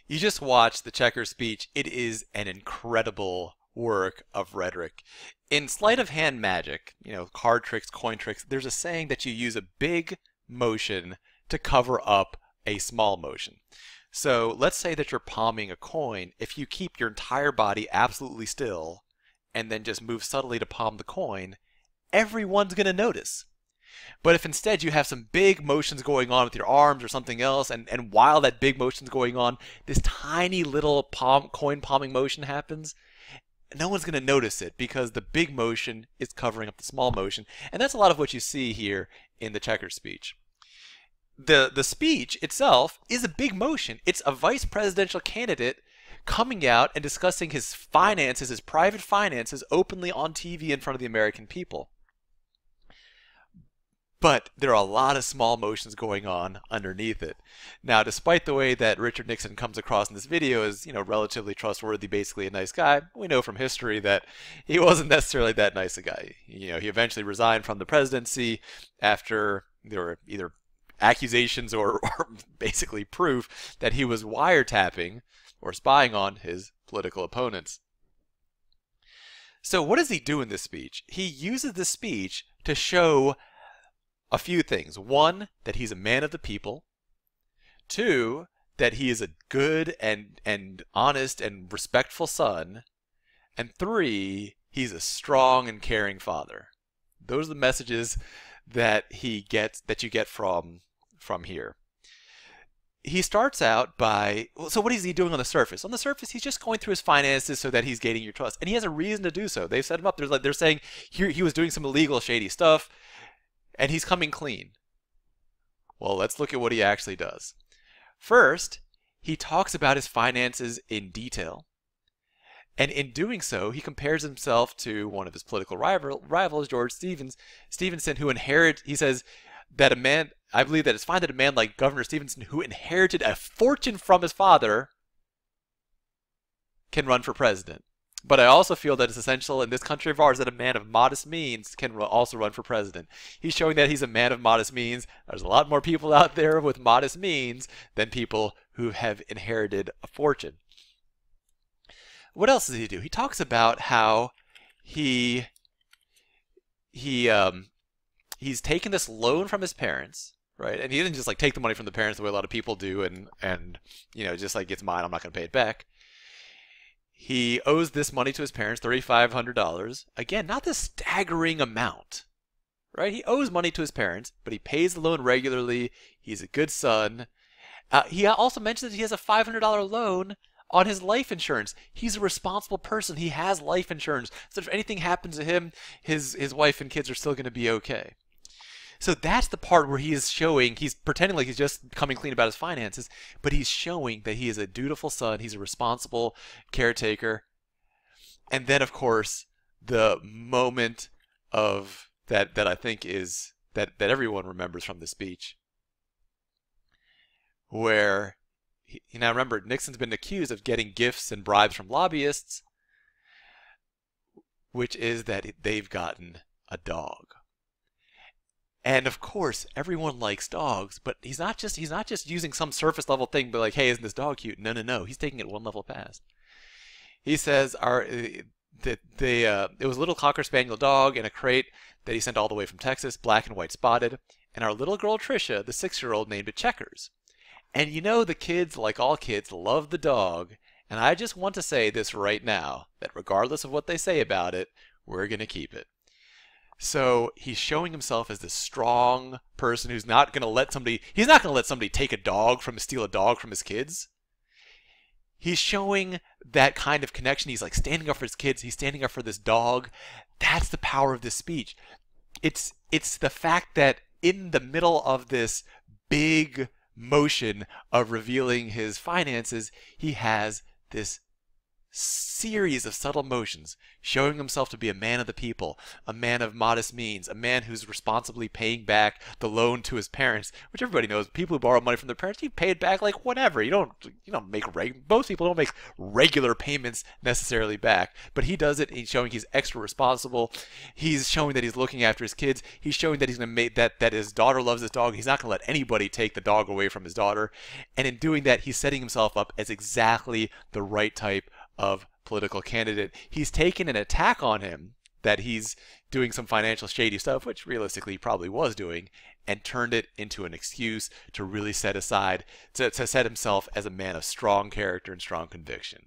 You just watch the Checker speech. It is an incredible work of rhetoric. In sleight of hand magic, card tricks, coin tricks, there's a saying that you use a big motion to cover up a small motion. So let's say that you're palming a coin. If you keep your entire body absolutely still and then just move subtly to palm the coin, everyone's going to notice. But if instead you have some big motions going on with your arms or something else, and while that big motion's going on, this tiny little coin palming motion happens, no one's going to notice it because the big motion is covering up the small motion. And that's a lot of what you see here in the Checker speech. The speech itself is a big motion. It's a vice presidential candidate coming out and discussing his finances, his private finances, openly on TV in front of the American people. But there are a lot of small motions going on underneath it. Now, despite the way that Richard Nixon comes across in this video as, relatively trustworthy, basically a nice guy, we know from history that he wasn't necessarily that nice a guy. He eventually resigned from the presidency after there were either accusations or basically proof that he was wiretapping or spying on his political opponents. So what does he do in this speech? He uses this speech to show a few things. One, that he's a man of the people. Two, that he is a good and honest and respectful son. And three, he's a strong and caring father. Those are the messages that you get from here. He starts out by, so what is he doing on the surface? On the surface, he's just going through his finances so that he's gaining your trust. And he has a reason to do so. They've set him up. They're saying he was doing some illegal, shady stuff. And he's coming clean. Well, let's look at what he actually does. First, he talks about his finances in detail. And in doing so, he compares himself to one of his political rivals, George Stephenson, he says that I believe that it's fine that a man like Governor Stephenson, who inherited a fortune from his father, can run for president. But I also feel that it's essential in this country of ours that a man of modest means can also run for president. He's showing that he's a man of modest means. There's a lot more people out there with modest means than people who have inherited a fortune. What else does he do? He talks about how he's taken this loan from his parents, right? And he didn't just take the money from the parents the way a lot of people do and just it's mine, I'm not going to pay it back. He owes this money to his parents, $3,500. Again, not this staggering amount, right? He owes money to his parents, but he pays the loan regularly. He's a good son. He also mentions that he has a $500 loan on his life insurance. He's a responsible person. He has life insurance. So if anything happens to him, his wife and kids are still going to be okay. So that's the part where he's pretending like he's just coming clean about his finances, but he's showing that he is a dutiful son, he's a responsible caretaker. And then, of course, the moment of that I think is that everyone remembers from the speech, where remember, Nixon's been accused of getting gifts and bribes from lobbyists, which is that they've gotten a dog. And of course, everyone likes dogs, but he's not just using some surface level thing, but hey, isn't this dog cute? No. He's taking it one level past. He says it was a little Cocker Spaniel dog in a crate that he sent all the way from Texas, black and white spotted, and our little girl Tricia, the 6-year-old, named it Checkers. And the kids, like all kids, love the dog, and I just want to say this right now, that regardless of what they say about it, we're going to keep it. So he's showing himself as this strong person who's not going to let somebody steal a dog from his kids. He's showing that kind of connection. He's standing up for his kids. He's standing up for this dog. That's the power of this speech. It's the fact that in the middle of this big motion of revealing his finances, he has this series of subtle motions, showing himself to be a man of the people, a man of modest means, a man who's responsibly paying back the loan to his parents, which everybody knows. People who borrow money from their parents, you pay it back like whatever. You don't make most people don't make regular payments necessarily back, but he does it. He's showing he's extra responsible. He's showing that he's looking after his kids. He's showing that he's going to make that his daughter loves his dog. He's not going to let anybody take the dog away from his daughter. And in doing that, he's setting himself up as exactly the right type of political candidate. He's taken an attack on him that he's doing some financial shady stuff, which realistically he probably was doing, and turned it into an excuse to really set himself as a man of strong character and strong conviction.